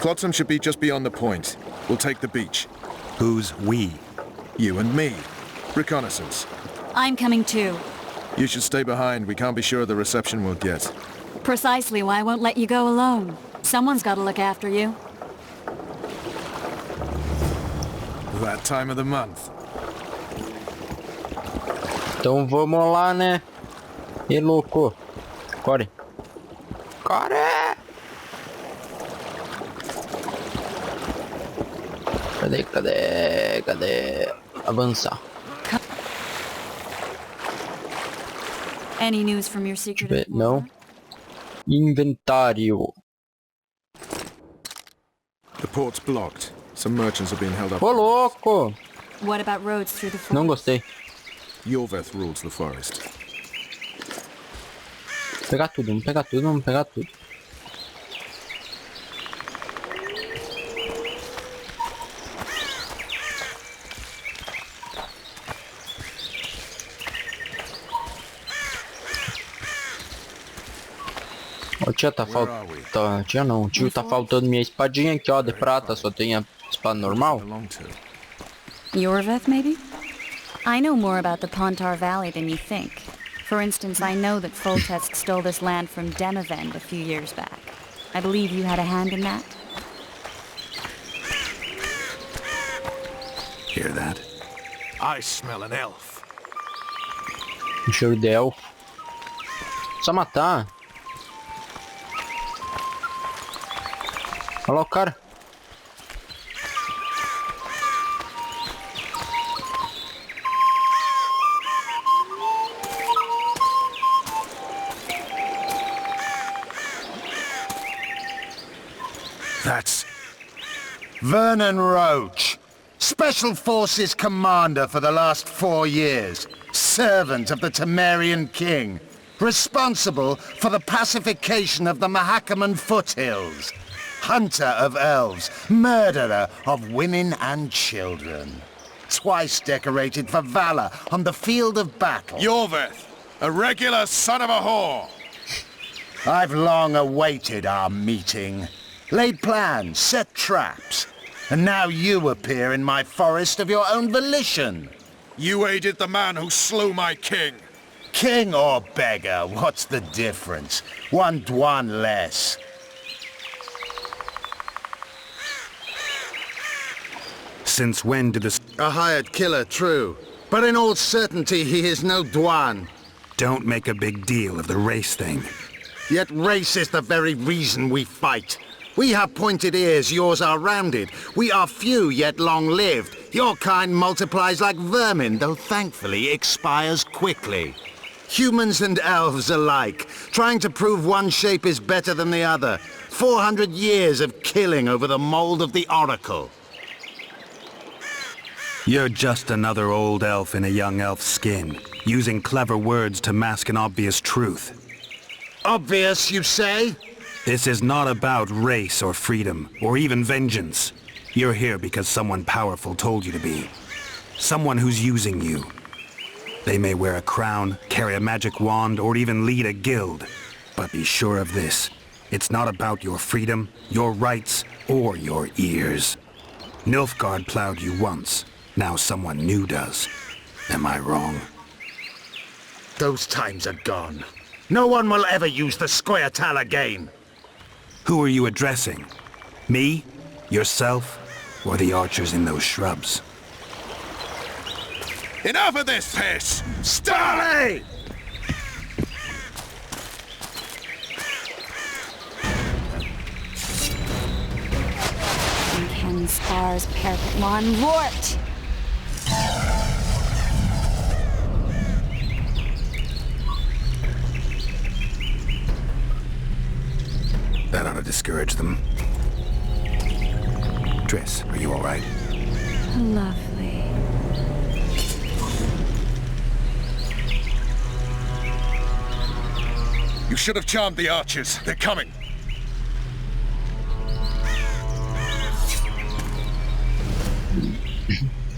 Flotsam should be just beyond the point. We'll take the beach. Who's we? You and me. Reconnaissance. I'm coming too. You should stay behind. We can't be sure of the reception we'll get. Precisely why I won't let you go alone. Someone's got to look after you. That time of the month. Então vamos lá, né? E louco. Corre. Corre! Cadê? Avançar. Any news from your secret? Não. Inventário. The port's blocked. Some merchants are being held up. Ô, louco! What about roads through the forest? Não gostei. Yorveth rules the forest. Vamos pegar tudo. Ô, tia, tá faltando... Tia não, tio, tá faltando minha espadinha aqui, ó, de prata. Só tem a espada normal. Yorveth, maybe? I know more about the Pontar Valley than you think. For instance, I know that Foltest stole this land from Demavend a few years back. I believe you had a hand in that? Hear that? I smell an elf. Um cheiro de elfo. Só matar. Olha lá o cara. That's Vernon Roach, Special Forces Commander for the last 4 years, servant of the Temerian King, responsible for the pacification of the Mahakaman foothills, hunter of elves, murderer of women and children, twice decorated for valor on the field of battle. Yorveth, a regular son of a whore. I've long awaited our meeting. Laid plans, set traps, and now you appear in my forest of your own volition. You aided the man who slew my king. King or beggar, what's the difference? One Dwan less. Since when did this... A hired killer, true. But in all certainty, he is no Dwan. Don't make a big deal of the race thing. Yet race is the very reason we fight. We have pointed ears, yours are rounded. We are few, yet long-lived. Your kind multiplies like vermin, though thankfully expires quickly. Humans and elves alike, trying to prove one shape is better than the other. 400 years of killing over the mold of the Oracle. You're just another old elf in a young elf's skin, using clever words to mask an obvious truth. Obvious, you say? This is not about race or freedom, or even vengeance. You're here because someone powerful told you to be. Someone who's using you. They may wear a crown, carry a magic wand, or even lead a guild. But be sure of this. It's not about your freedom, your rights, or your ears. Nilfgaard plowed you once. Now someone new does. Am I wrong? Those times are gone. No one will ever use the Squaretal again. Who are you addressing? Me? Yourself? Or the archers in those shrubs? Enough of this piss! Starley! Ken Spars, Parapet Lawn, Lort! That ought to discourage them. Triss, are you all right? Lovely. You should have charmed the archers. They're coming.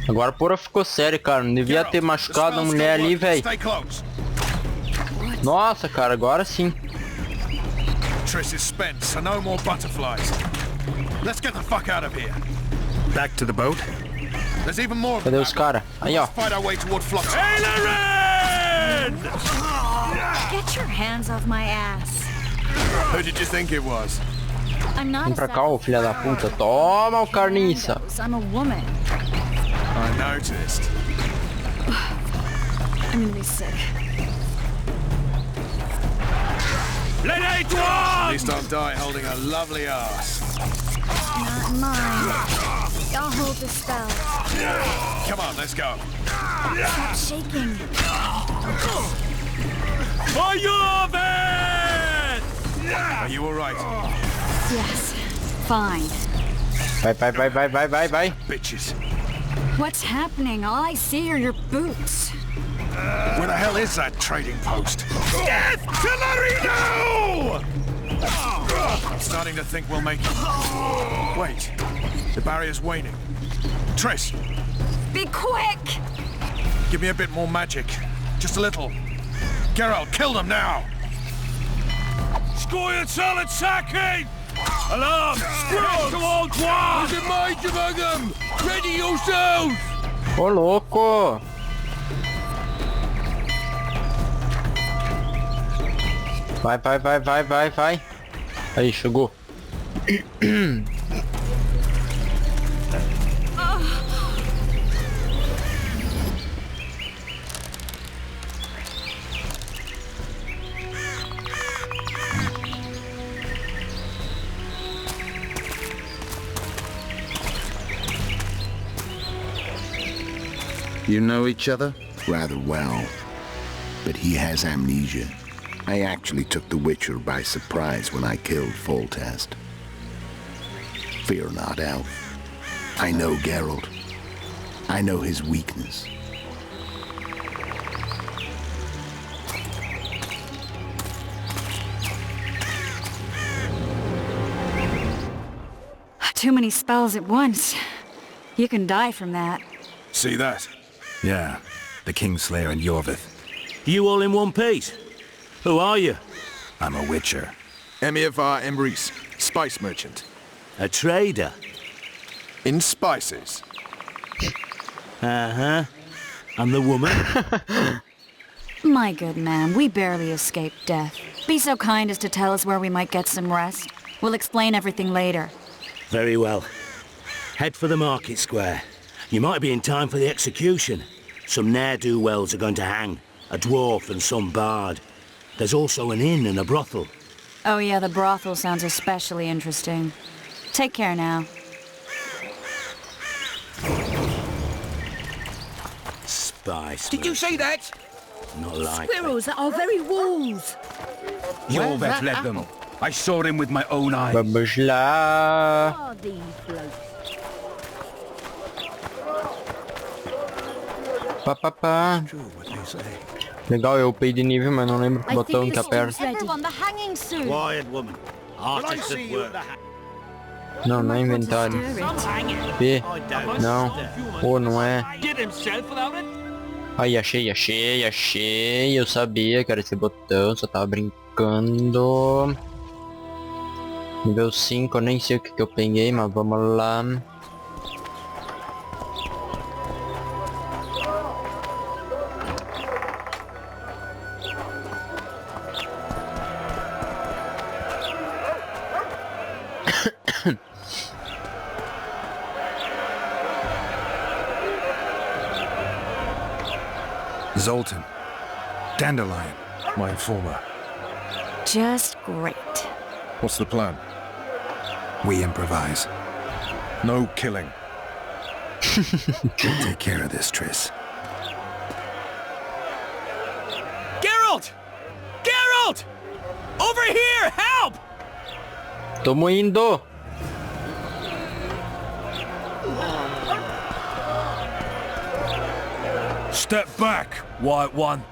Agora a porra ficou séria, cara. Não devia ter machucado a mulher ali, velho. Nossa, cara, agora sim. Triss is spent, so no more butterflies. Let's get the fuck out of here. Back to the boat? There's even more of Cadê them. os caras? Aí, ó. Fight our way toward Flux. Get your hands off my ass. Who did you think it was? I'm not Vem a pra cá, ô filha da puta. Toma o carniça. I'm a woman. I noticed. I'm gonna be sick. At least I'll die holding a lovely ass. Not mine. I'll hold the spell. Come on, let's go. Stop shaking. Are you alright? Yes. Fine. Vai. Bitches. What's happening? All I see are your boots. Where the hell is that trading post? Death to Marino! I'm starting to think we'll make it. Wait. The barrier's waning. Triss, Be quick! give me a bit more magic. Just a little. Geralt, kill them now! Scoil solid sacking! Alarm! Squirrel to all dwarves! There's a mage among them! Ready yourselves! Ô, louco. Vai. Aí, chegou. You know each other? Rather well, but he has amnesia. I actually took the Witcher by surprise when I killed Foltest. Fear not, Elf. I know Geralt. I know his weakness. Too many spells at once. You can die from that. See that? Yeah, the Kingslayer and Yorvith. You all in one piece? Who are you? I'm a Witcher. Emiavar Emrys, spice merchant. A trader? In spices. Uh-huh. And the woman? My good man, we barely escaped death. Be so kind as to tell us where we might get some rest. We'll explain everything later. Very well. Head for the market square. You might be in time for the execution. Some ne'er-do-wells are going to hang. A dwarf and some bard. There's also an inn and a brothel. Oh yeah, the brothel sounds especially interesting. Take care now. Spice. Did you see that? Not like Squirrels at our very walls. Yorveth led them. I saw him with my own eyes. Vamos lá. Are these blokes? Pá. Legal, eu upei de nível, mas não lembro o botão que aperta. Everyone, the hanging soon. Quiet, woman. Artist at work. Não, não é inventário. P. Não. O, não é. Aí, achei. Eu sabia que era esse botão, só tava brincando. Nível 5, eu nem sei o que eu peguei, mas vamos lá. Zoltan. Dandelion. My informer. Just great. What's the plan? We improvise. No killing. We'll take care of this, Triss. Geralt! Geralt! Over here! Help! Tamo indo! Step back, White One.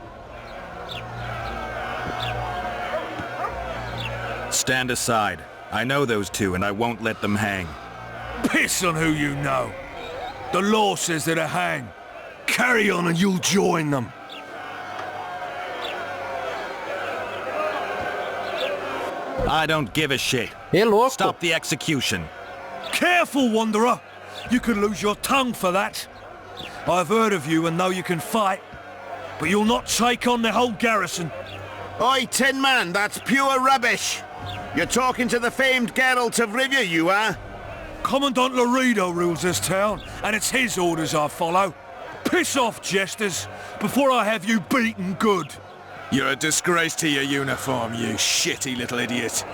Stand aside. I know those two, and I won't let them hang. Piss on who you know. The law says they're to hang. Carry on and you'll join them. I don't give a shit. Ê, louco! Stop the execution. Careful, wanderer! You could lose your tongue for that. I've heard of you and know you can fight, but you'll not take on the whole garrison. Oi, Tin Man, that's pure rubbish. You're talking to the famed Geralt of Rivia, you are? Commandant Laredo rules this town, and it's his orders I follow. Piss off, jesters, before I have you beaten good. You're a disgrace to your uniform, you shitty little idiot.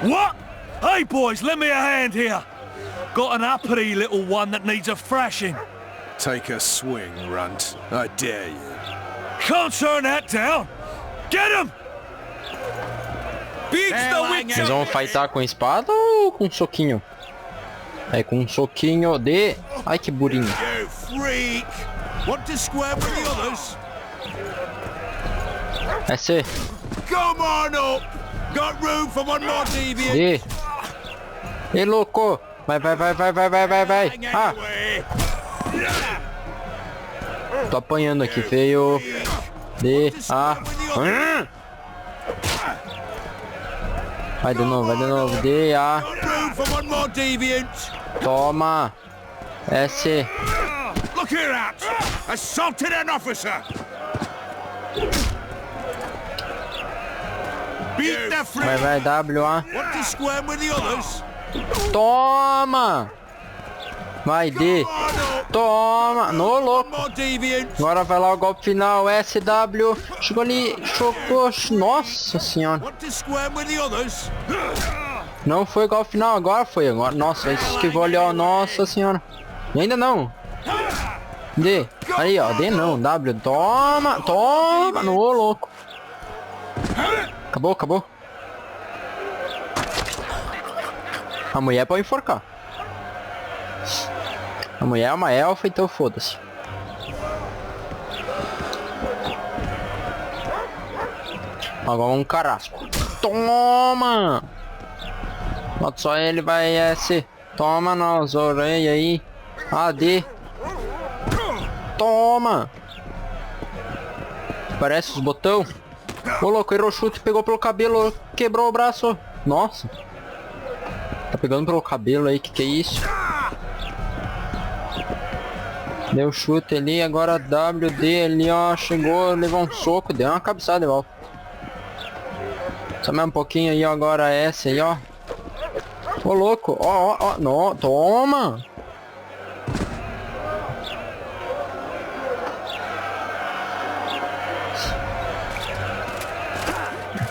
What? Hey, boys, lend me a hand here. Got an uppity little one that needs a thrashing. Take a swing, runt. I dare you. Can't turn that down. Get him! Vocês vão fightar com espada ou com soquinho? É com um soquinho de... Ai, que burinho. You freak! Want to square with the others? Esse. Come on up! Got room for one more deviant? De. E louco! Vai, vai, vai, vai, vai, vai, vai, vai. Ah! Tô apanhando aqui, feio. De. Ah! Vai de novo, vai de novo. De. Ah! Toma! S. Look here at! Assaulted an officer! Beat the freak! Vai, vai, W, A. Want to square with the others? Toma! Vai, D. Toma! No, louco! Agora vai lá o golpe final. SW. Chegou ali. Chocou. Nossa senhora. Não foi golpe final. Agora foi. Agora. Nossa, esquivou ali, ó. Nossa senhora. E ainda não. D. Aí, ó. D não. W. Toma. Toma. No, louco. Acabou, acabou. A mulher pode enforcar. A mulher é uma elfa, então foda-se. Agora um carrasco. Toma! Bota só ele, vai S. Toma nas orelhas aí. AD. Toma! Parece os botão. Ô louco, errou o chute, pegou pelo cabelo, quebrou o braço. Nossa. Tá pegando pelo cabelo aí, que é isso? Deu chute ali, agora WD ali, ó. Chegou, levou um soco, deu uma cabeçada de volta. Só mais um pouquinho aí, ó. Agora S aí, ó. Ô louco, ó, ó, ó. Não, toma!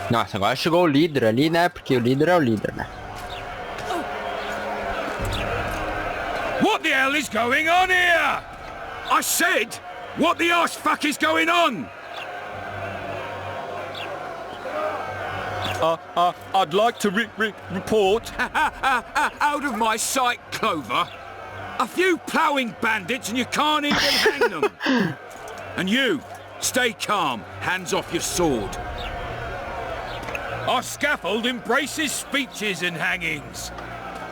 Nossa, agora chegou o líder ali, né? Porque o líder é o líder, né? What the hell is going on here? I said, what the arse fuck is going on? I'd like to report. Out of my sight, Clover. A few ploughing bandits and you can't even hang them. And you, stay calm, hands off your sword. Our scaffold embraces speeches and hangings.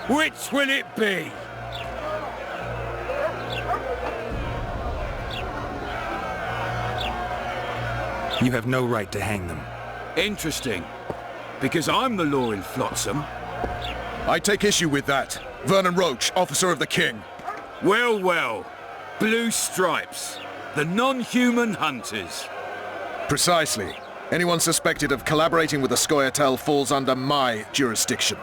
Which will it be? You have no right to hang them. Interesting. Because I'm the law in Flotsam. I take issue with that. Vernon Roach, officer of the king. Well, well. Blue stripes. The non-human hunters. Precisely. Anyone suspected of collaborating with the Scoia'tael falls under my jurisdiction.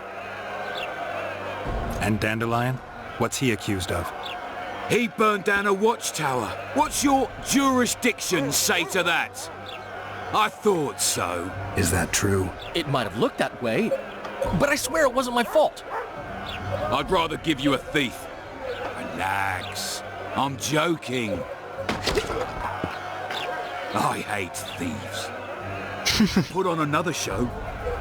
And Dandelion? What's he accused of? He burned down a watchtower. What's your jurisdiction say to that? I thought so. Is that true? It might have looked that way, but I swear it wasn't my fault. I'd rather give you a thief. Relax. I'm joking. I hate thieves. Put on another show.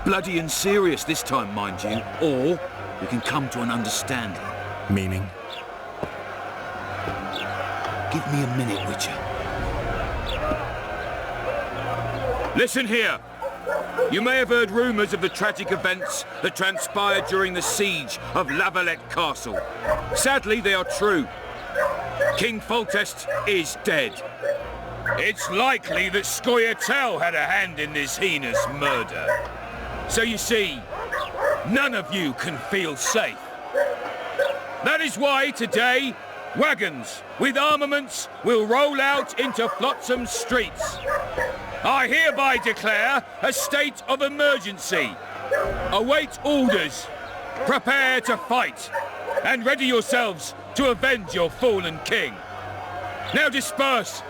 Bloody and serious this time, mind you. Or we can come to an understanding. Meaning? Give me a minute, Witcher. Listen here. You may have heard rumours of the tragic events that transpired during the siege of Lavalette Castle. Sadly, they are true. King Foltest is dead. It's likely that Scoia'tael had a hand in this heinous murder. So you see, none of you can feel safe. That is why today, wagons with armaments will roll out into Flotsam's streets. I hereby declare a state of emergency. Await orders. Prepare to fight. And ready yourselves to avenge your fallen king. Now disperse.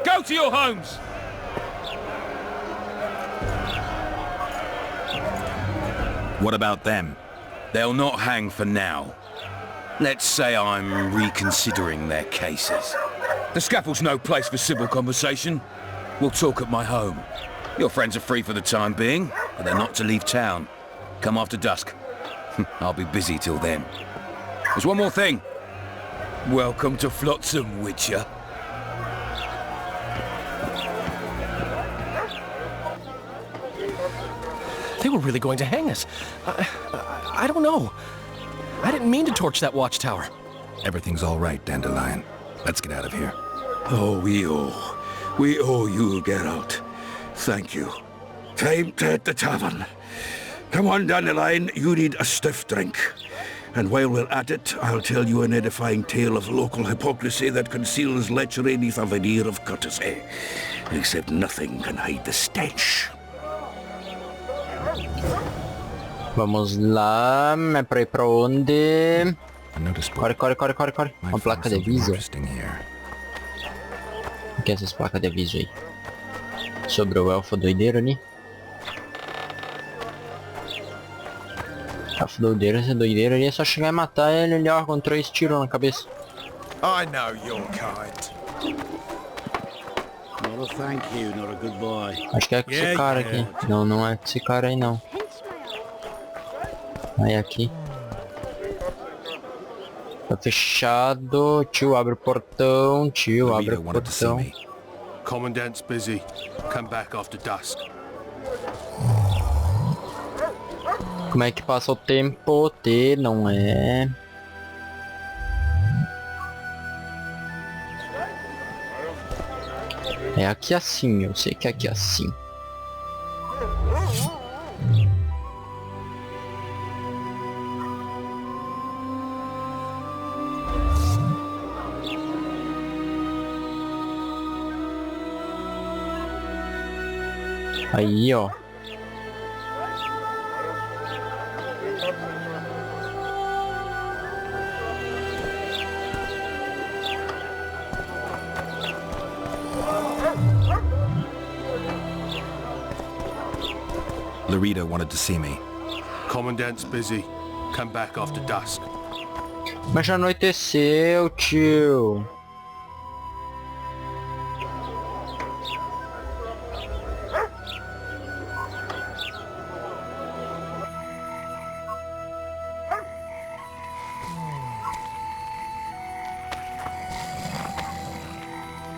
Go to your homes. What about them? They'll not hang for now. Let's say I'm reconsidering their cases. The scaffold's no place for civil conversation. We'll talk at my home. Your friends are free for the time being, but they're not to leave town. Come after dusk. I'll be busy till then. There's one more thing. Welcome to Flotsam, Witcher. They were really going to hang us. I don't know. I didn't mean to torch that watchtower. Everything's all right, Dandelion. Let's get out of here. Oh, we owe you, Geralt. Thank you. Time to hit the tavern. Come on, Dandelion, you need a stiff drink. And while we're at it, I'll tell you an edifying tale of local hypocrisy that conceals lechery beneath a veneer of courtesy. Except nothing can hide the stench. Vamos lá, é pra ir pra onde? Corre. Uma placa de aviso. O que é essas placas de aviso aí? Sobre o elfo doideiro ali. Elfo doideiro, esse doideiro ali é só chegar e matar ele ali, ó, com 3 tiros na cabeça. I know your kind. Not a thank you, not a goodbye. Acho que é com esse cara aqui. Não, não é com esse cara aí não. Aí aqui. Tá fechado. Tio, abre o portão. Tio, abre o portão. Commandant's busy. Come back after dusk. Como é que passa o tempo? T, não é? É aqui assim, eu sei que é aqui assim. Aí, ó. Larita wanted to see me. Commandant's busy. Come back after dusk. Mas já anoiteceu, tio.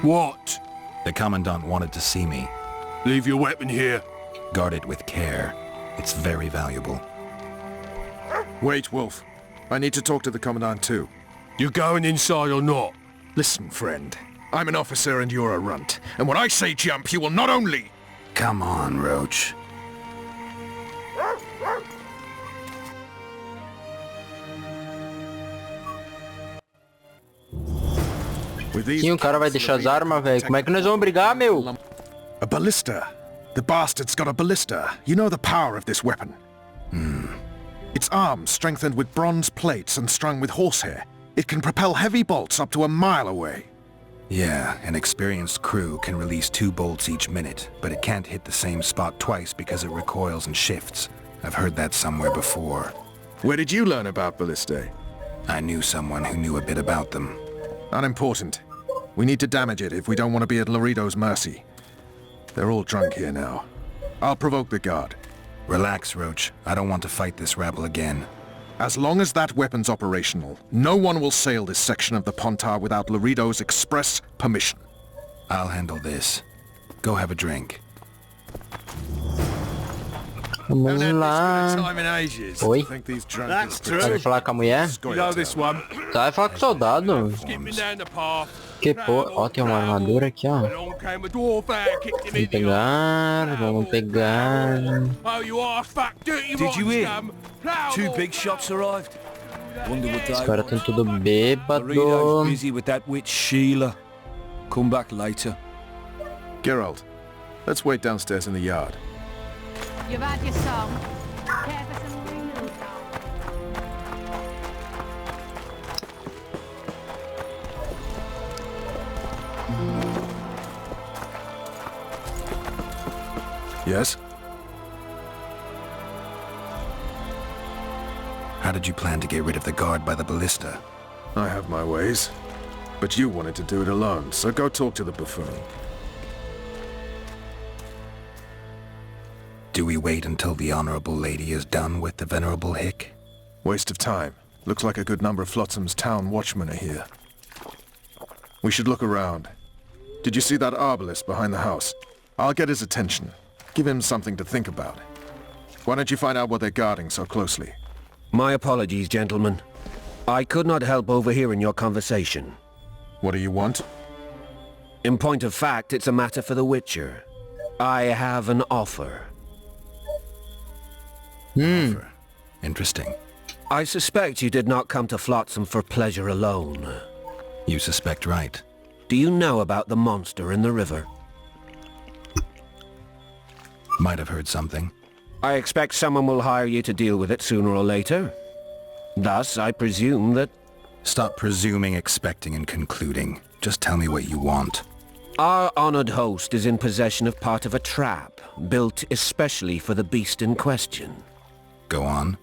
What? The Commandant wanted to see me. Leave your weapon here. Guard it with care. It's very valuable. Wait, Wolf. I need to talk to the Commandant too. You going inside or not? Listen, friend. I'm an officer and you're a runt. And when I say jump, you will not only... Come on, Roach. Sim, o cara vai deixar as armas, velho. Como é que nós vamos brigar, meu? A ballista. The bastard's got a ballista. You know the power of this weapon. Its arms strengthened with bronze plates and strung with horsehair. It can propel heavy bolts up to a mile away. Yeah, an experienced crew can release 2 bolts each minute, but it can't hit the same spot twice because it recoils and shifts. I've heard that somewhere before. Where did you learn about ballistae? I knew someone who knew a bit about them. Unimportant. We need to damage it if we don't want to be at Laredo's mercy. They're all drunk here now. I'll provoke the guard. Relax, Roach. I don't want to fight this rabble again. As long as that weapon's operational, no one will sail this section of the Pontar without Laredo's express permission. I'll handle this. Go have a drink. Vamos lá. Oi? That's true. Vai falar com a mulher? You know this one. Tá, vai falar com o soldado. Que pô, ó, tem uma armadura aqui, ó. Vamos pegar, vamos pegar. Did you hear? 2 big shots arrived. Wonder what Os they caras want. tão tudo Favorito's bêbado. busy with that witch Sheila. Come back later. Geralt, let's wait downstairs in the yard. You've had your song. Care for some renewal? Yes? How did you plan to get rid of the guard by the ballista? I have my ways. But you wanted to do it alone, so go talk to the buffoon. Do we wait until the honorable lady is done with the venerable hick? Waste of time. Looks like a good number of Flotsam's town watchmen are here. We should look around. Did you see that arbalist behind the house? I'll get his attention. Give him something to think about. Why don't you find out what they're guarding so closely? My apologies, gentlemen. I could not help overhearing your conversation. What do you want? In point of fact, it's a matter for the Witcher. I have an offer. Offer. Interesting. I suspect you did not come to Flotsam for pleasure alone. You suspect right. Do you know about the monster in the river? Might have heard something. I expect someone will hire you to deal with it sooner or later. Thus, I presume that... Stop presuming, expecting, and concluding. Just tell me what you want. Our honored host is in possession of part of a trap, built especially for the beast in question. Go on.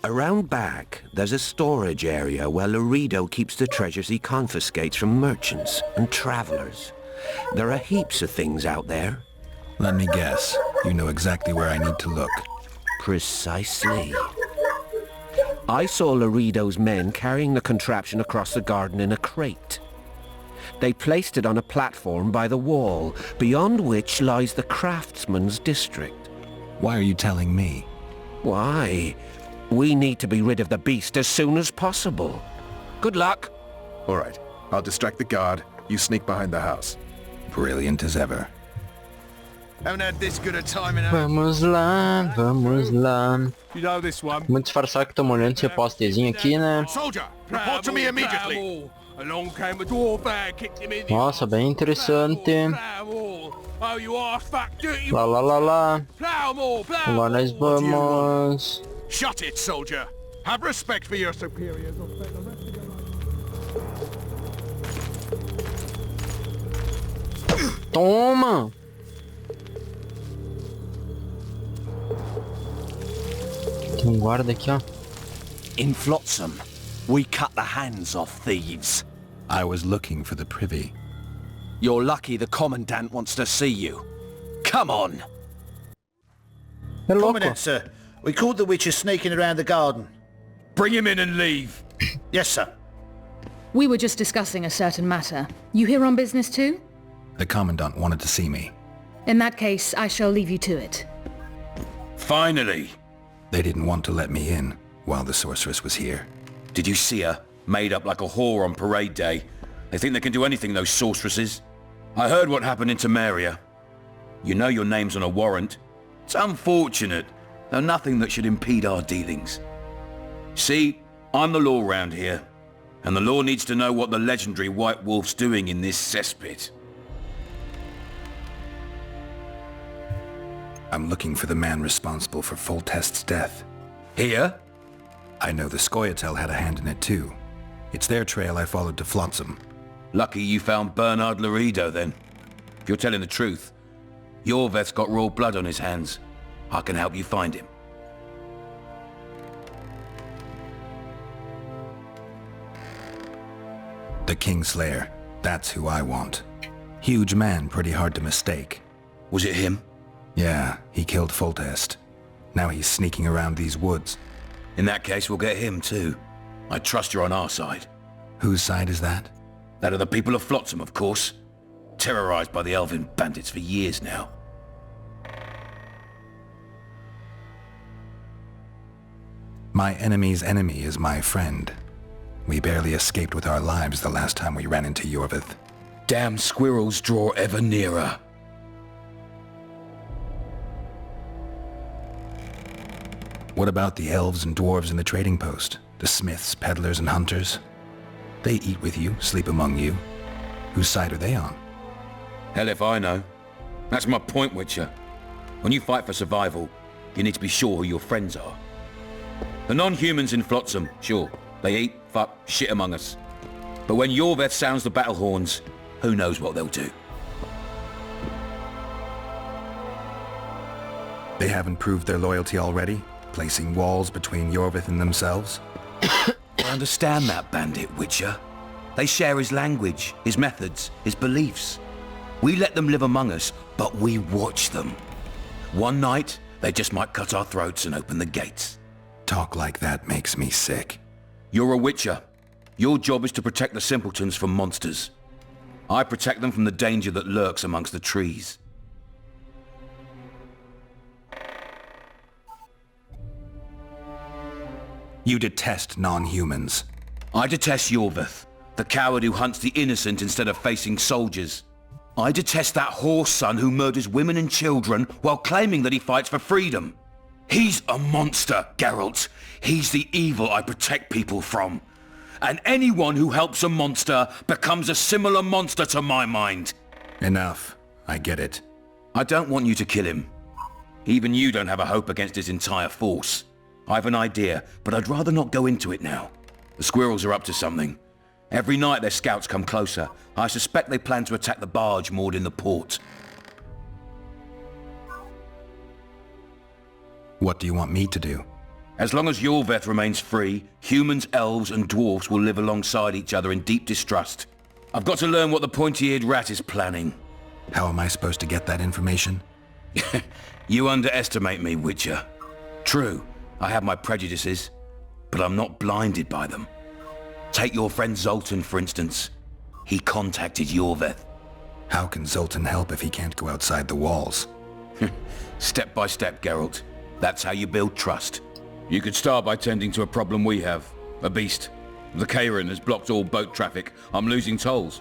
Around back, there's a storage area where Laredo keeps the treasures he confiscates from merchants and travelers. There are heaps of things out there. Let me guess. You know exactly where I need to look. Precisely. I saw Laredo's men carrying the contraption across the garden in a crate. They placed it on a platform by the wall, beyond which lies the craftsman's district. Why are you telling me? Why? We need to be rid of the beast as soon as possible. Good luck. All right. I'll distract the guard. You sneak behind the house. Brilliant as ever. Haven't had this good a time in Vamos lá, vamos lá. You know this one. Vamos disfarçar que estamos olhando esse postezinho aqui, né? Soldier, report to me immediately. Along came a dwarf there, kicked him in the... Nossa, bem interessante. Oh, you arse fuck, dirty... Lá, lá, lá, lá. Plow more, plow Agora nós vamos... Shut it, soldier. Have respect for your superiors. Toma! Tem guarda aqui, ó. In Flotsam, we cut the hands off thieves. I was looking for the privy. You're lucky the Commandant wants to see you. Come on! É louco. Commandant, sir. We caught the Witcher sneaking around the garden. Bring him in and leave. Yes, sir. We were just discussing a certain matter. You here on business too? The Commandant wanted to see me. In that case, I shall leave you to it. Finally. They didn't want to let me in while the sorceress was here. Did you see her? Made up like a whore on parade day. They think they can do anything, those sorceresses. I heard what happened in Temeria. You know your name's on a warrant. It's unfortunate, though nothing that should impede our dealings. See, I'm the law round here, and the law needs to know what the legendary White Wolf's doing in this cesspit. I'm looking for the man responsible for Foltest's death. Here? I know the Scoia'tael had a hand in it too. It's their trail I followed to Flotsam. Lucky you found Bernard Laredo then. If you're telling the truth, Yorveth's got royal blood on his hands. I can help you find him. The Kingslayer. That's who I want. Huge man, pretty hard to mistake. Was it him? Yeah, he killed Foltest. Now he's sneaking around these woods. In that case, we'll get him too. I trust you're on our side. Whose side is that? That of the people of Flotsam, of course. Terrorized by the elven bandits for years now. My enemy's enemy is my friend. We barely escaped with our lives the last time we ran into Yorveth. Damn squirrels draw ever nearer. What about the elves and dwarves in the trading post? The smiths, peddlers, and hunters. They eat with you, sleep among you. Whose side are they on? Hell if I know. That's my point, Witcher. When you fight for survival, you need to be sure who your friends are. The non-humans in Flotsam, sure, they eat, fuck, shit among us. But when Yorveth sounds the battle horns, who knows what they'll do. They haven't proved their loyalty already, placing walls between Yorveth and themselves? I understand that, Bandit Witcher. They share his language, his methods, his beliefs. We let them live among us, but we watch them. One night, they just might cut our throats and open the gates. Talk like that makes me sick. You're a Witcher. Your job is to protect the simpletons from monsters. I protect them from the danger that lurks amongst the trees. You detest non-humans. I detest Yorveth, the coward who hunts the innocent instead of facing soldiers. I detest that whore son who murders women and children while claiming that he fights for freedom. He's a monster, Geralt. He's the evil I protect people from. And anyone who helps a monster becomes a similar monster to my mind. Enough. I get it. I don't want you to kill him. Even you don't have a hope against his entire force. I have an idea, but I'd rather not go into it now. The squirrels are up to something. Every night their scouts come closer. I suspect they plan to attack the barge moored in the port. What do you want me to do? As long as Yorveth remains free, humans, elves, and dwarfs will live alongside each other in deep distrust. I've got to learn what the pointy-eared rat is planning. How am I supposed to get that information? You underestimate me, Witcher. True, I have my prejudices, but I'm not blinded by them. Take your friend Zoltan, for instance. He contacted Yorveth. How can Zoltan help if he can't go outside the walls? Step by step, Geralt. That's how you build trust. You could start by tending to a problem we have. A beast. The Kairan has blocked all boat traffic. I'm losing tolls.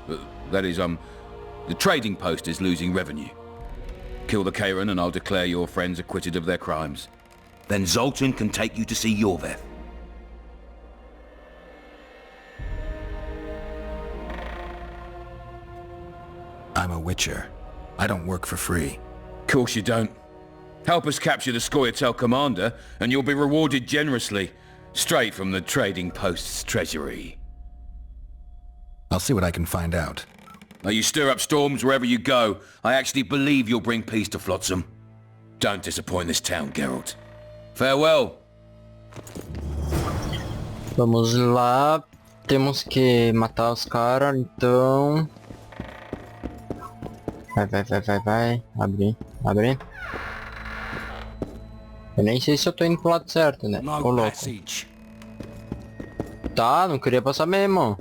That is, the trading post is losing revenue. Kill the Kairan and I'll declare your friends acquitted of their crimes. Then Zoltan can take you to see Yorveth. I'm a Witcher. I don't work for free. Course you don't. Help us capture the Scoia'tael commander, and you'll be rewarded generously, straight from the trading post's treasury. I'll see what I can find out. Now you stir up storms wherever you go. I actually believe you'll bring peace to Flotsam. Don't disappoint this town, Geralt. Farewell. Vamos lá. Temos que matar os caras, então... Vai. Abre. Eu nem sei se eu tô indo pro lado certo, né? Ô, louco. Tá, não queria passar mesmo.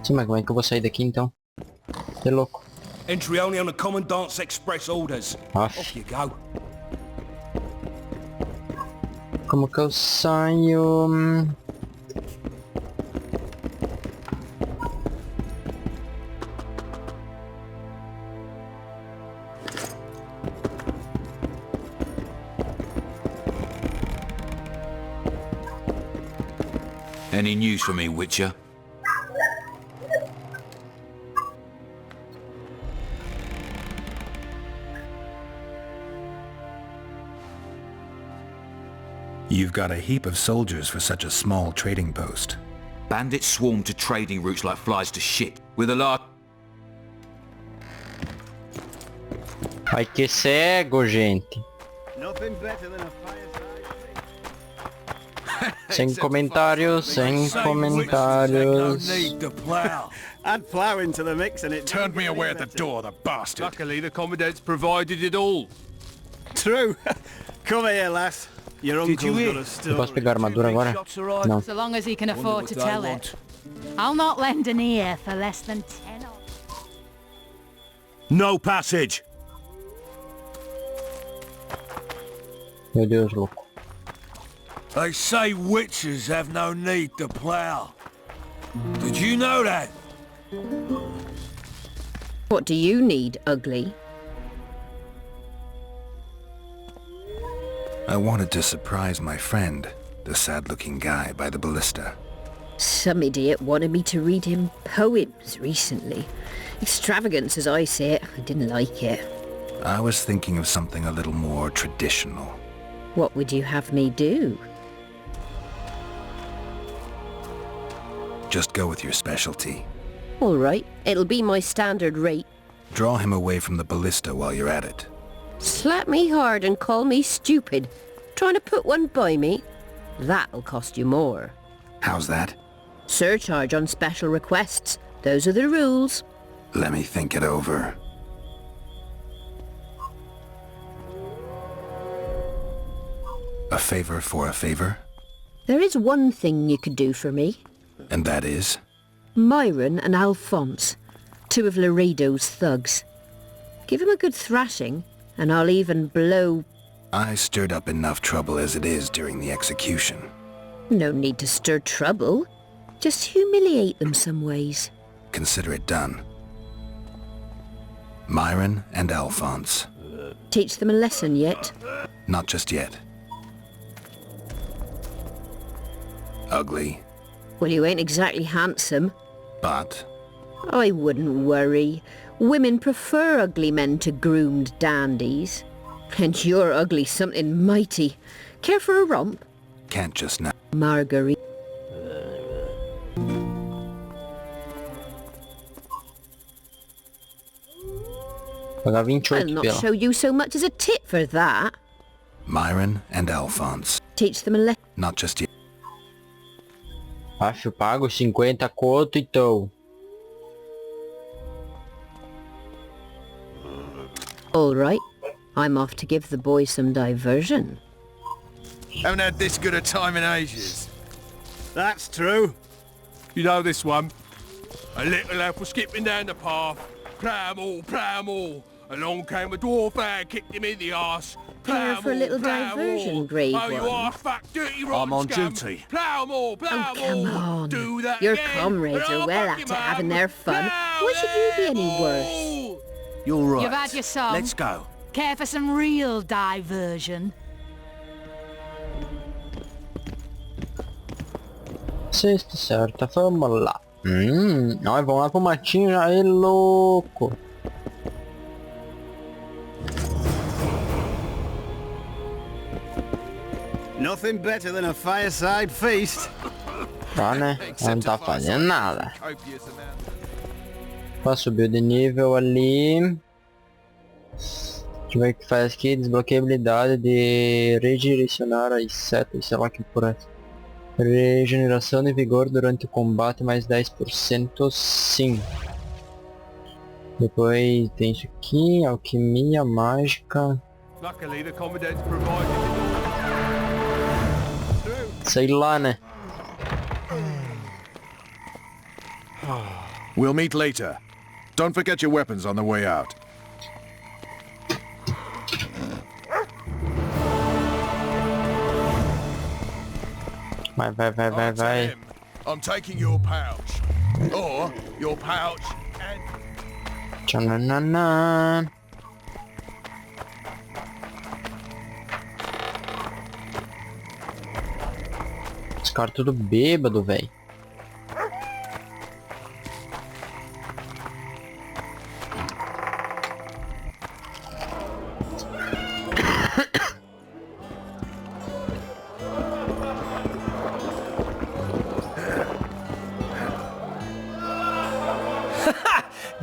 Sim, mas como é que eu vou sair daqui então? Que louco. Entry only on the Commandant's express orders. Off you go. Como que eu saio? Any news for me, Witcher? You've got a heap of soldiers for such a small trading post. Bandits swarm to trading routes like flies to shit, with a large... Ai que cego, gente. Nothing better than a fireside. Sem comentários. Add plough into the mix and it turned me away at the door, the bastard. Luckily, the Commandant's provided it all. True. Come here, lass. Your uncle's got a story. Eu posso pegar a armadura agora? Não. So long as he can afford to tell it. I'll not lend an ear for less than 10 or... No passage! Meu Deus, louco. They say witches have no need to plough. Did you know that? What do you need, ugly? I wanted to surprise my friend, the sad-looking guy by the ballista. Some idiot wanted me to read him poems recently. Extravagance as I say it, I didn't like it. I was thinking of something a little more traditional. What would you have me do? Just go with your specialty. All right, it'll be my standard rate. Draw him away from the ballista while you're at it. Slap me hard and call me stupid. Trying to put one by me? That'll cost you more. How's that? Surcharge on special requests. Those are the rules. Let me think it over. A favor for a favor? There is one thing you could do for me. And that is? Myron and Alphonse, two of Laredo's thugs. Give them a good thrashing, and I'll even blow... I stirred up enough trouble as it is during the execution. No need to stir trouble. Just humiliate them some ways. Consider it done. Myron and Alphonse. Teach them a lesson yet? Not just yet. Ugly. Well, you ain't exactly handsome. But? I wouldn't worry. Women prefer ugly men to groomed dandies. And you're ugly something mighty. Care for a romp? Can't just now. Marguerite. Pagar 28 I'll not pela. show you so much as a tit for that. Myron and Alphonse. Teach them a lesson. Not just yet. Acho, eu pago 50 conto então. All right. I'm off to give the boys some diversion. Haven't had this good a time in ages. That's true. You know this one. A little elf was skipping down the path. Plow more. Along came a dwarf and kicked him in the arse. Care for a little diversion, Grey Oh, you One? are fat, dirty, rotten I'm on scum. duty. Plow more. Oh, come on. Do that Your again, comrades and are I'll well fuck at you, it man. having their fun. Plow Why should you be any worse? You're right. You've had your song. Let's go. Care for some real diversion? Sexta, certo, vamos lá. Nós vamos lá pro matinho já, é louco. Nothing better than a fireside feast. Tá, né? Não tá fazendo nada. Pra subir de nível ali. Deixa eu ver o que faz aqui. Desbloqueia a habilidade de redirecionar as setas, sei lá que por aí. Regeneração de vigor durante o combate mais 10%, sim. Depois tem isso aqui, alquimia, mágica. Luckily, the commandant's provided. Sei lá, né? We'll meet later. Don't forget your weapons on the way out. Vai. I'm taking your pouch. Or your pouch and... Tchananana. Os caras tudo bêbado, velho.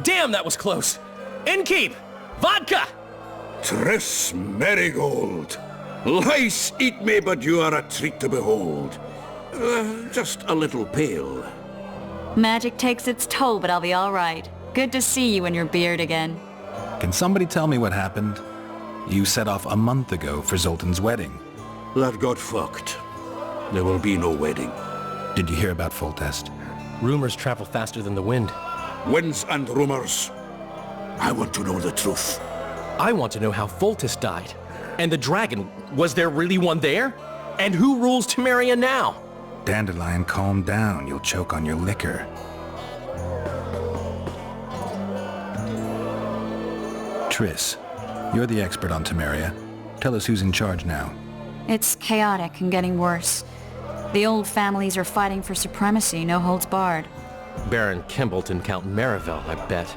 Damn, that was close. Innkeep! Vodka! Triss Marigold. Lice eat me, but you are a treat to behold. Just a little pale. Magic takes its toll, but I'll be all right. Good to see you and your beard again. Can somebody tell me what happened? You set off a month ago for Zoltan's wedding. That got fucked. There will be no wedding. Did you hear about Foltest? Rumors travel faster than the wind. Winds and rumors. I want to know the truth. I want to know how Foltest died. And the dragon, was there really one there? And who rules Temeria now? Dandelion, calm down. You'll choke on your liquor. Triss, you're the expert on Temeria. Tell us who's in charge now. It's chaotic and getting worse. The old families are fighting for supremacy, no holds barred. Baron Kimbleton and Count Marivel, I bet.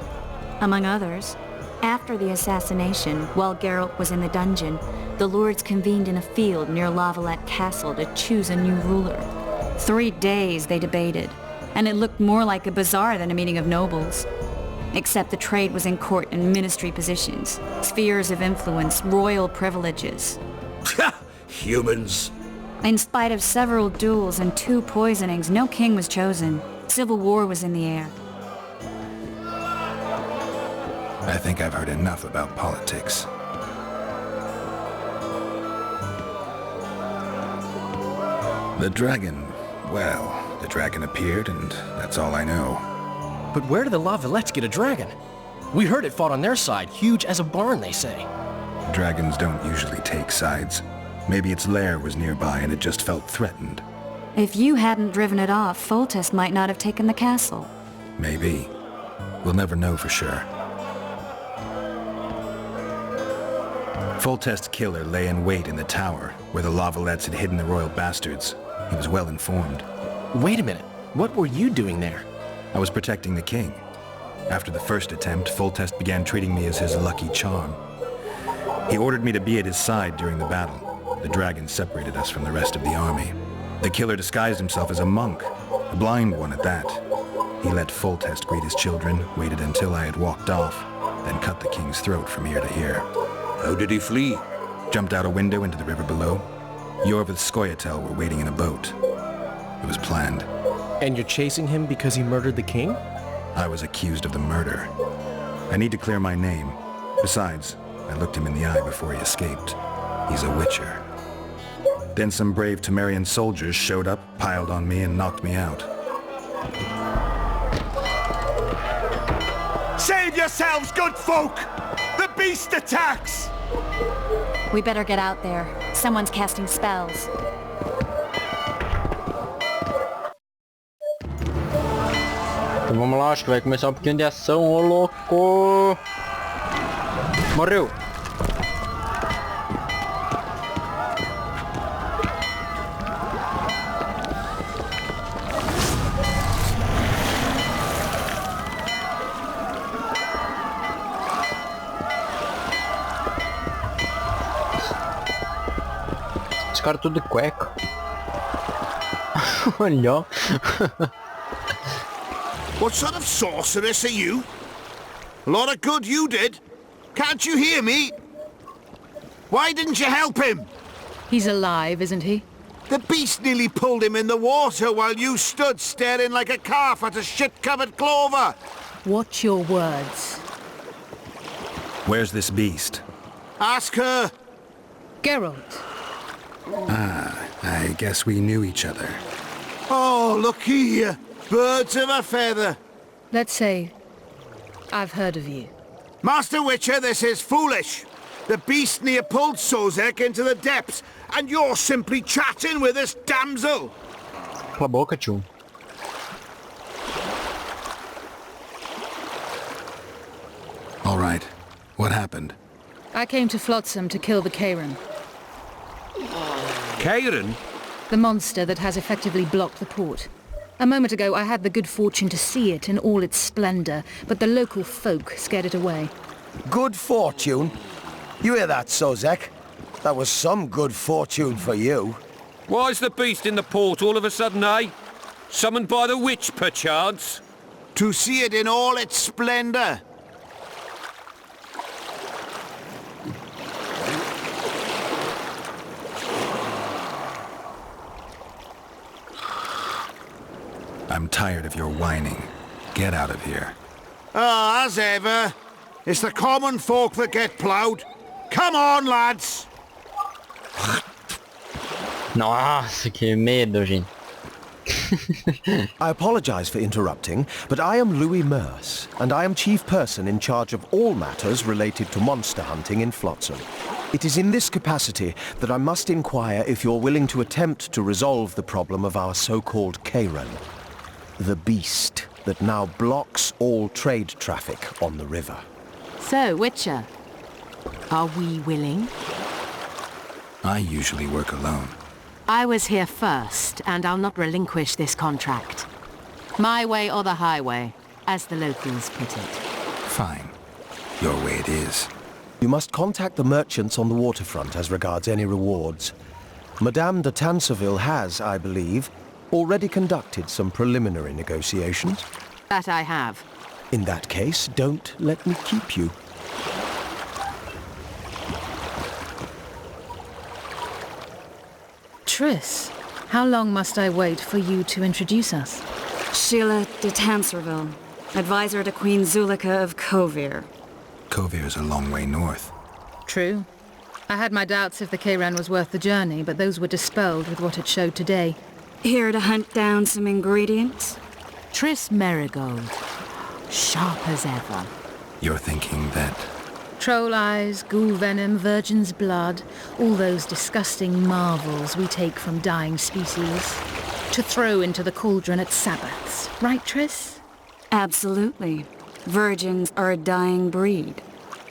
Among others. After the assassination, while Geralt was in the dungeon, the lords convened in a field near Lavalette Castle to choose a new ruler. 3 days they debated, and it looked more like a bazaar than a meeting of nobles. Except the trade was in court and ministry positions, spheres of influence, royal privileges. Humans. In spite of several duels and 2 poisonings, no king was chosen. Civil war was in the air. I think I've heard enough about politics. The dragon, well, the dragon appeared and that's all I know. But where did the Lavalettes get a dragon? We heard it fought on their side, huge as a barn, they say. Dragons don't usually take sides. Maybe its lair was nearby and it just felt threatened. If you hadn't driven it off, Foltest might not have taken the castle. Maybe. We'll never know for sure. Foltest's killer lay in wait in the tower, where the Lavalettes had hidden the royal bastards. He was well informed. Wait a minute. What were you doing there? I was protecting the king. After the first attempt, Foltest began treating me as his lucky charm. He ordered me to be at his side during the battle. The dragon separated us from the rest of the army. The killer disguised himself as a monk, a blind one at that. He let Foltest greet his children, waited until I had walked off, then cut the king's throat from ear to ear. How did he flee? Jumped out a window into the river below. Yorv with Skoyatel were waiting in a boat. It was planned. And you're chasing him because he murdered the king? I was accused of the murder. I need to clear my name. Besides, I looked him in the eye before he escaped. He's a witcher. Then some brave Temerian soldiers showed up, piled on me, and knocked me out. Save yourselves, good folk! The beast attacks! We better get out there. Someone's casting spells. Então vamos lá, acho que vai começar um pouquinho de ação, ô louco! Morreu! Os caras tudo de cueca. Olha. What sort of sorceress are you? A lot of good you did. Can't you hear me? Why didn't you help him? He's alive, isn't he? The beast nearly pulled him in the water while you stood staring like a calf at a shit-covered clover. Watch your words. Where's this beast? Ask her. Geralt. Ah, I guess we knew each other. Oh, look here. Birds of a feather. Let's say I've heard of you. Master Witcher, this is foolish. The beast near pulled Sozek into the depths, and you're simply chatting with this damsel. Cala a boca, tio. All right. What happened? I came to Flotsam to kill the Kairan. Kairan? The monster that has effectively blocked the port. A moment ago I had the good fortune to see it in all its splendor, but the local folk scared it away. Good fortune? You hear that, Sozek? That was some good fortune for you. Why's the beast in the port all of a sudden, eh? Summoned by the witch, perchance? To see it in all its splendor. I'm tired of your whining. Get out of here. Ah, as ever. It's the common folk that get ploughed. Come on, lads! Nossa, que medo, gente. I apologize for interrupting, but I am Louis Merce, and I am chief person in charge of all matters related to monster hunting in Flotsam. It is in this capacity that I must inquire if you're willing to attempt to resolve the problem of our so-called Kairan, the beast that now blocks all trade traffic on the river. So, Witcher, are we willing? I usually work alone. I was here first, and I'll not relinquish this contract. My way or the highway, as the locals put it. Fine. Your way it is. You must contact the merchants on the waterfront as regards any rewards. Madame de Tanserville has, I believe, already conducted some preliminary negotiations. That I have. In that case, don't let me keep you. Triss, how long must I wait for you to introduce us? Sheila de Tanserville, advisor to Queen Zulika of Kovir. Kovir's a long way north. True. I had my doubts if the Kayran was worth the journey, but those were dispelled with what it showed today. Here to hunt down some ingredients? Triss Merigold. Sharp as ever. You're thinking that... Troll eyes, ghoul venom, virgin's blood, all those disgusting marvels we take from dying species, to throw into the cauldron at Sabbaths. Right, Triss? Absolutely. Virgins are a dying breed.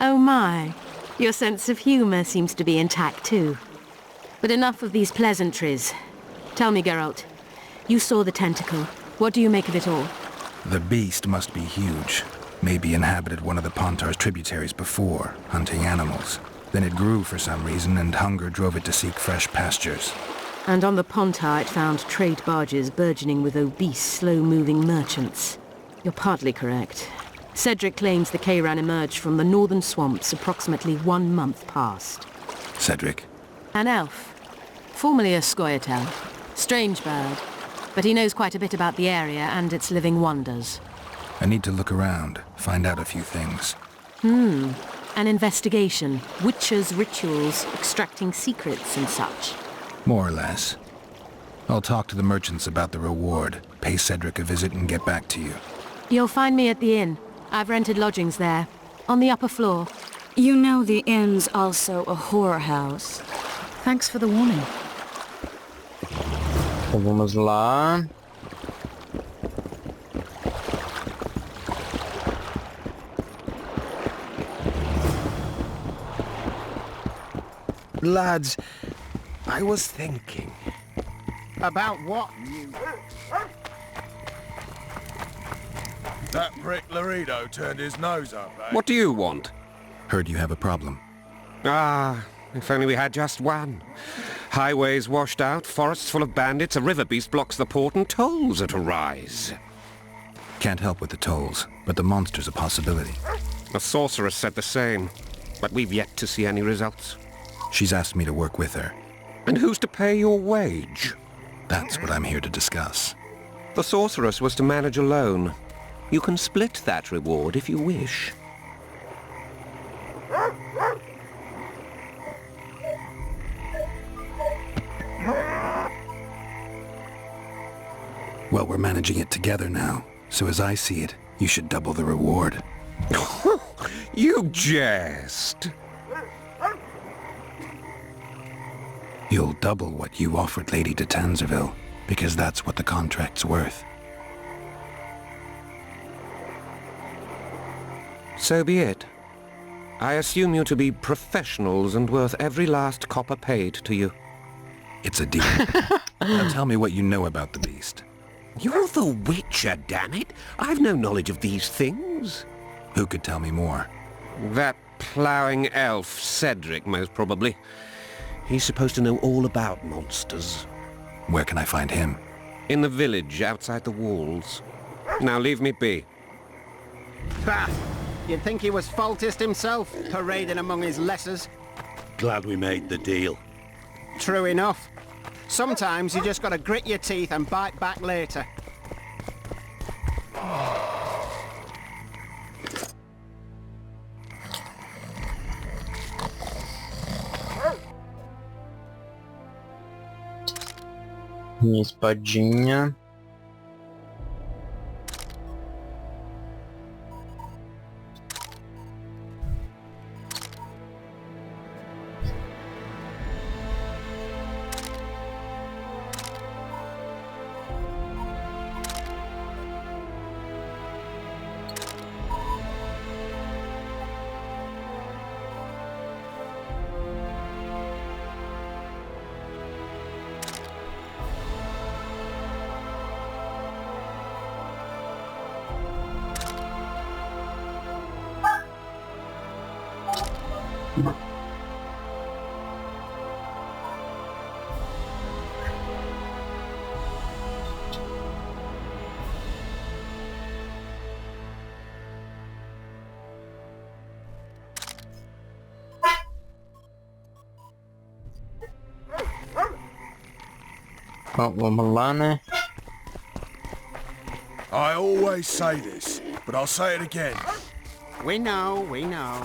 Oh my. Your sense of humor seems to be intact too. But enough of these pleasantries. Tell me, Geralt. You saw the tentacle. What do you make of it all? The beast must be huge. Maybe inhabited one of the Pontar's tributaries before, hunting animals. Then it grew for some reason, and hunger drove it to seek fresh pastures. And on the Pontar it found trade barges burgeoning with obese, slow-moving merchants. You're partly correct. Cedric claims the Kayran emerged from the northern swamps approximately 1 month past. Cedric? An elf. Formerly a Scoia'tael. Strange bird. But he knows quite a bit about the area and its living wonders. I need to look around, find out a few things. An investigation. Witches' rituals, extracting secrets and such. More or less. I'll talk to the merchants about the reward, pay Cedric a visit and get back to you. You'll find me at the inn. I've rented lodgings there, on the upper floor. You know the inn's also a whorehouse. Thanks for the warning. Vamos lá. Lads, I was thinking. About what? That prick Laredo turned his nose up, eh? What do you want? Heard you have a problem. Ah, if only we had just one. Highways washed out, forests full of bandits, a river beast blocks the port, and tolls at a rise. Can't help with the tolls, but the monster's a possibility. The sorceress said the same, but we've yet to see any results. She's asked me to work with her. And who's to pay your wage? That's what I'm here to discuss. The sorceress was to manage alone. You can split that reward if you wish. Well, we're managing it together now, so as I see it, you should double the reward. You jest! You'll double what you offered Lady de Tanserville, because that's what the contract's worth. So be it. I assume you to be professionals and worth every last copper paid to you. It's a deal. Now tell me what you know about the beast. You're the Witcher, damn it! I've no knowledge of these things. Who could tell me more? That ploughing elf, Cedric, most probably. He's supposed to know all about monsters. Where can I find him? In the village, outside the walls. Now leave me be. Bah! You'd think he was Faultist himself, parading among his lessers. Glad we made the deal. True enough. Sometimes you just gotta grit your teeth and bite back later. Minha espadinha. Vamos lá, né? I always say this, but I'll say it again. We know, we know.